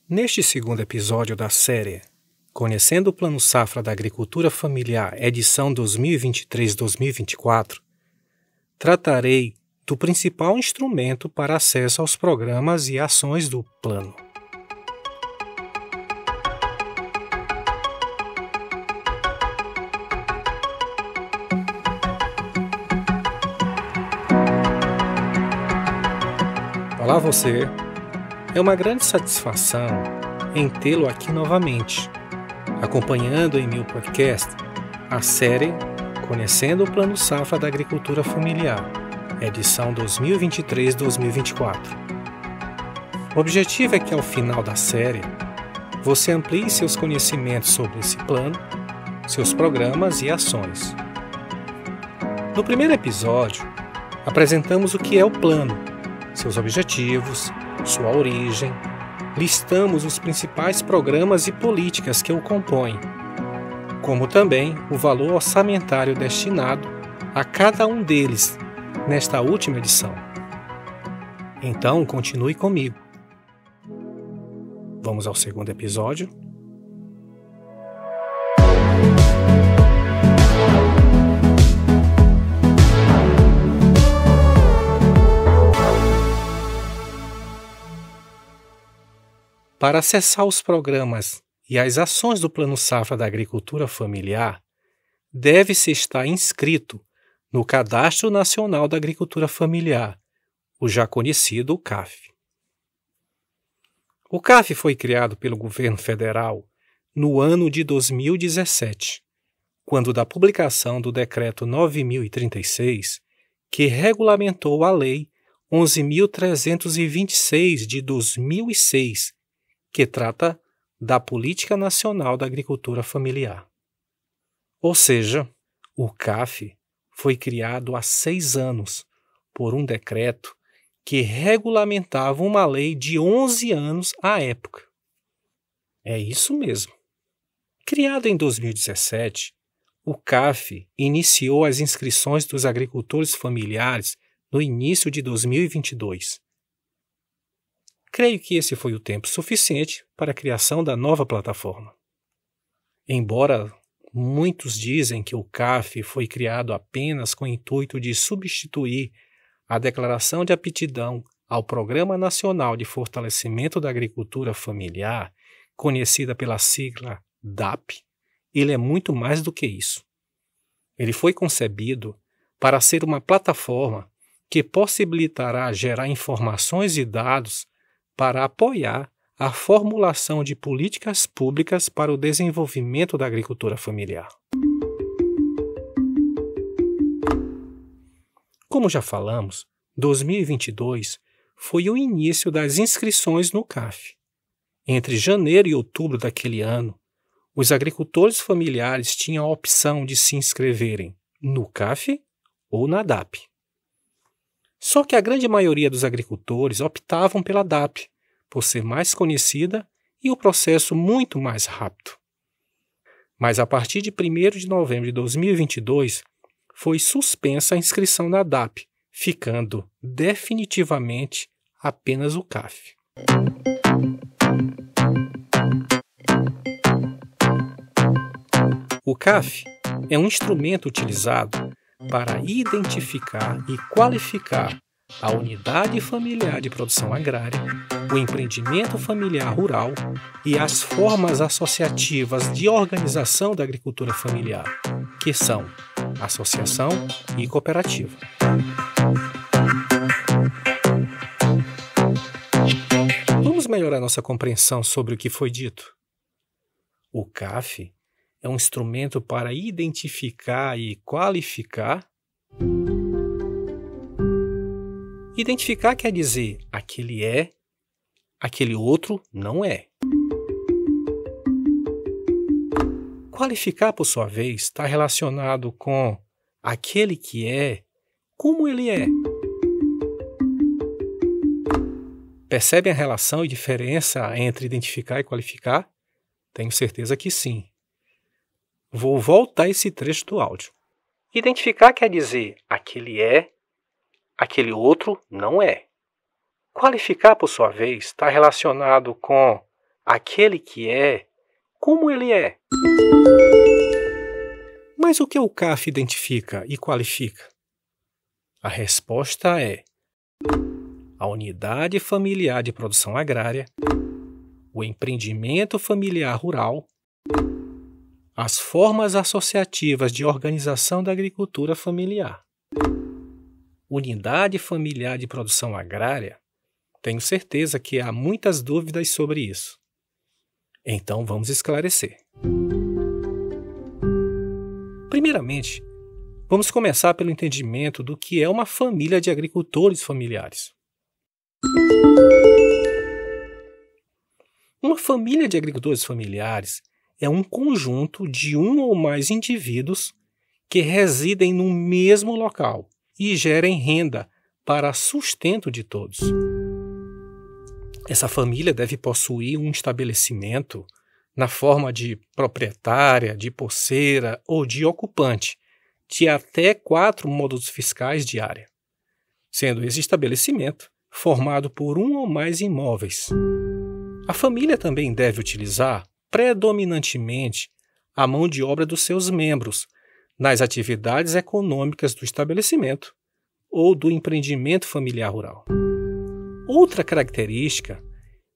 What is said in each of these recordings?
Neste segundo episódio da série Conhecendo o Plano Safra da Agricultura Familiar, edição 2023-2024, tratarei do principal instrumento para acesso aos programas e ações do Plano. Olá você! É uma grande satisfação em tê-lo aqui novamente, acompanhando em meu podcast a série Conhecendo o Plano Safra da Agricultura Familiar, edição 2023-2024. O objetivo é que ao final da série você amplie seus conhecimentos sobre esse plano, seus programas e ações. No primeiro episódio, apresentamos o que é o plano, seus objetivos, sua origem, listamos os principais programas e políticas que o compõem, como também o valor orçamentário destinado a cada um deles nesta última edição. Então, continue comigo. Vamos ao segundo episódio. Para acessar os programas e as ações do Plano Safra da Agricultura Familiar, deve-se estar inscrito no Cadastro Nacional da Agricultura Familiar, o já conhecido CAF. O CAF foi criado pelo governo federal no ano de 2017, quando da publicação do Decreto 9.036, que regulamentou a Lei 11.326 de 2006, que trata da Política Nacional da Agricultura Familiar. Ou seja, o CAF foi criado há 6 anos por um decreto que regulamentava uma lei de 11 anos à época. É isso mesmo. Criado em 2017, o CAF iniciou as inscrições dos agricultores familiares no início de 2022. Creio que esse foi o tempo suficiente para a criação da nova plataforma. Embora muitos dizem que o CAF foi criado apenas com o intuito de substituir a Declaração de Aptidão ao Programa Nacional de Fortalecimento da Agricultura Familiar, conhecida pela sigla DAP, ele é muito mais do que isso. Ele foi concebido para ser uma plataforma que possibilitará gerar informações e dados para apoiar a formulação de políticas públicas para o desenvolvimento da agricultura familiar. Como já falamos, 2022 foi o início das inscrições no CAF. Entre janeiro e outubro daquele ano, os agricultores familiares tinham a opção de se inscreverem no CAF ou na DAP. Só que a grande maioria dos agricultores optavam pela DAP, por ser mais conhecida e o processo muito mais rápido. Mas a partir de 1º de novembro de 2022, foi suspensa a inscrição na DAP, ficando definitivamente apenas o CAF. O CAF é um instrumento utilizado para identificar e qualificar a unidade familiar de produção agrária, o empreendimento familiar rural e as formas associativas de organização da agricultura familiar, que são associação e cooperativa. Vamos melhorar nossa compreensão sobre o que foi dito. O CAF é um instrumento para identificar e qualificar. Identificar quer dizer aquele é, aquele outro não é. Qualificar, por sua vez, está relacionado com aquele que é, como ele é. Percebem a relação e diferença entre identificar e qualificar? Tenho certeza que sim. Vou voltar esse trecho do áudio. Identificar quer dizer aquele é, aquele outro não é. Qualificar, por sua vez, está relacionado com aquele que é, como ele é. Mas o que o CAF identifica e qualifica? A resposta é a unidade familiar de produção agrária, o empreendimento familiar rural, as formas associativas de organização da agricultura familiar. Unidade familiar de produção agrária, tenho certeza que há muitas dúvidas sobre isso. Então vamos esclarecer. Primeiramente, vamos começar pelo entendimento do que é uma família de agricultores familiares. Uma família de agricultores familiares é um conjunto de um ou mais indivíduos que residem no mesmo local e gerem renda para sustento de todos. Essa família deve possuir um estabelecimento na forma de proprietária, de posseira ou de ocupante, de até 4 módulos fiscais de área, sendo esse estabelecimento formado por um ou mais imóveis. A família também deve utilizar predominantemente a mão de obra dos seus membros nas atividades econômicas do estabelecimento ou do empreendimento familiar rural. Outra característica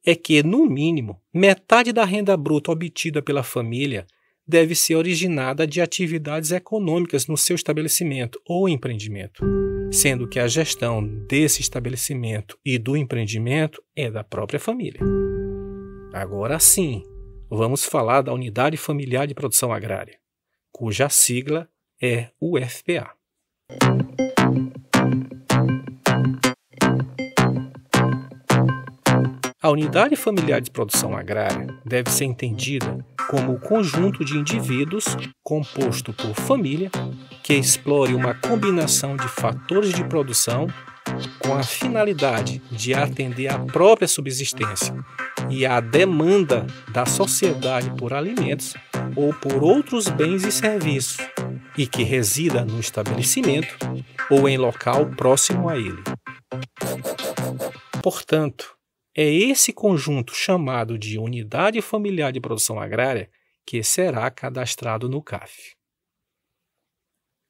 é que, no mínimo, metade da renda bruta obtida pela família deve ser originada de atividades econômicas no seu estabelecimento ou empreendimento, sendo que a gestão desse estabelecimento e do empreendimento é da própria família. Agora sim, vamos falar da Unidade Familiar de Produção Agrária, cuja sigla é UFPA. A Unidade Familiar de Produção Agrária deve ser entendida como o conjunto de indivíduos composto por família que explore uma combinação de fatores de produção com a finalidade de atender à própria subsistência e à demanda da sociedade por alimentos ou por outros bens e serviços, e que resida no estabelecimento ou em local próximo a ele. Portanto, é esse conjunto chamado de Unidade Familiar de Produção Agrária que será cadastrado no CAF.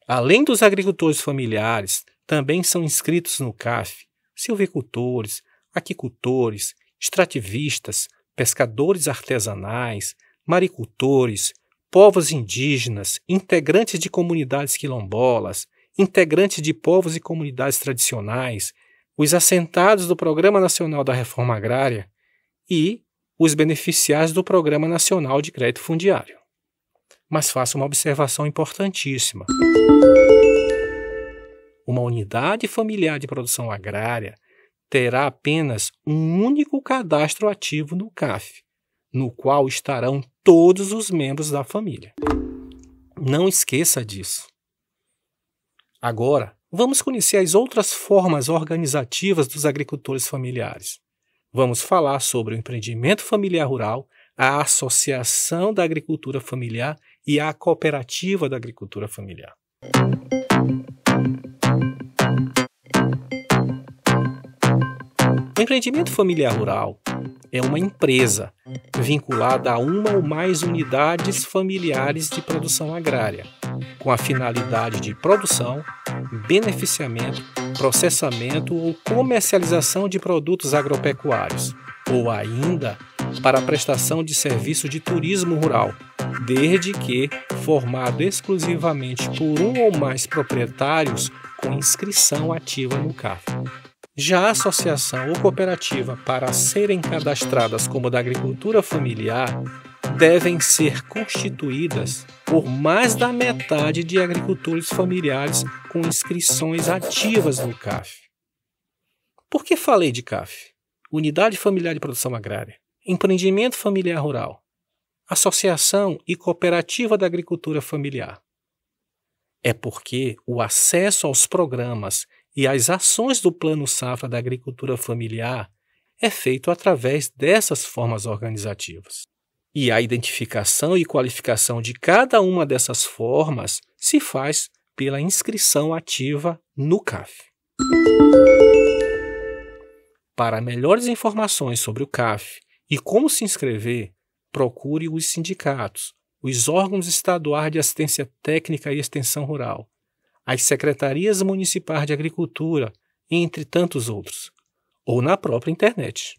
Além dos agricultores familiares, também são inscritos no CAF silvicultores, aquicultores, extrativistas, pescadores artesanais, maricultores, povos indígenas, integrantes de comunidades quilombolas, integrantes de povos e comunidades tradicionais, os assentados do Programa Nacional da Reforma Agrária e os beneficiários do Programa Nacional de Crédito Fundiário. Mas faço uma observação importantíssima. Uma unidade familiar de produção agrária terá apenas um único cadastro ativo no CAF, no qual estarão todos os membros da família. Não esqueça disso. Agora, vamos conhecer as outras formas organizativas dos agricultores familiares. Vamos falar sobre o empreendimento familiar rural, a associação da agricultura familiar e a cooperativa da agricultura familiar. O empreendimento familiar rural é uma empresa vinculada a uma ou mais unidades familiares de produção agrária, com a finalidade de produção, beneficiamento, processamento ou comercialização de produtos agropecuários, ou ainda para a prestação de serviço de turismo rural, desde que formado exclusivamente por um ou mais proprietários com inscrição ativa no CAF. Já a associação ou cooperativa, para serem cadastradas como da agricultura familiar, devem ser constituídas por mais da metade de agricultores familiares com inscrições ativas no CAF. Por que falei de CAF? Unidade Familiar de Produção Agrária, Empreendimento Familiar Rural, Associação e Cooperativa da Agricultura Familiar. É porque o acesso aos programas e às ações do Plano Safra da Agricultura Familiar é feito através dessas formas organizativas. E a identificação e qualificação de cada uma dessas formas se faz pela inscrição ativa no CAF. Para melhores informações sobre o CAF E como se inscrever? Procure os sindicatos, os órgãos estaduais de assistência técnica e extensão rural, as secretarias municipais de agricultura, entre tantos outros, ou na própria internet.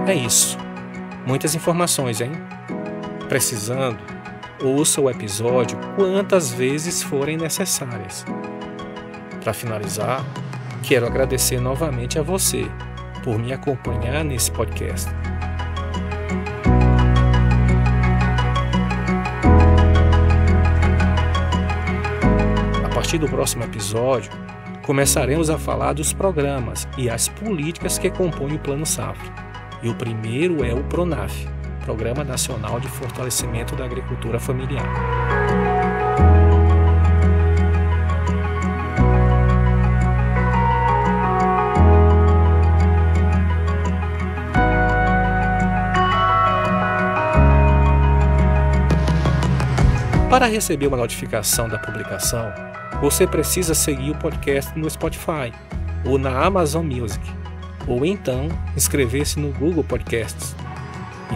É isso. Muitas informações, hein? Precisando, ouça o episódio quantas vezes forem necessárias. Para finalizar, quero agradecer novamente a você por me acompanhar nesse podcast. A partir do próximo episódio, começaremos a falar dos programas e as políticas que compõem o Plano Safra. E o primeiro é o PRONAF, Programa Nacional de Fortalecimento da Agricultura Familiar. Para receber uma notificação da publicação, você precisa seguir o podcast no Spotify ou na Amazon Music, ou então inscrever-se no Google Podcasts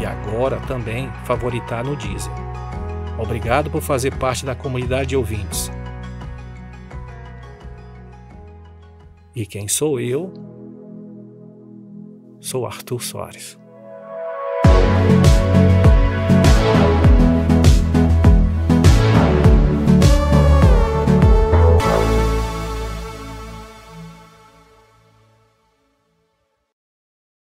e agora também favoritar no Deezer. Obrigado por fazer parte da comunidade de ouvintes. E quem sou eu? Sou Arthur Soares.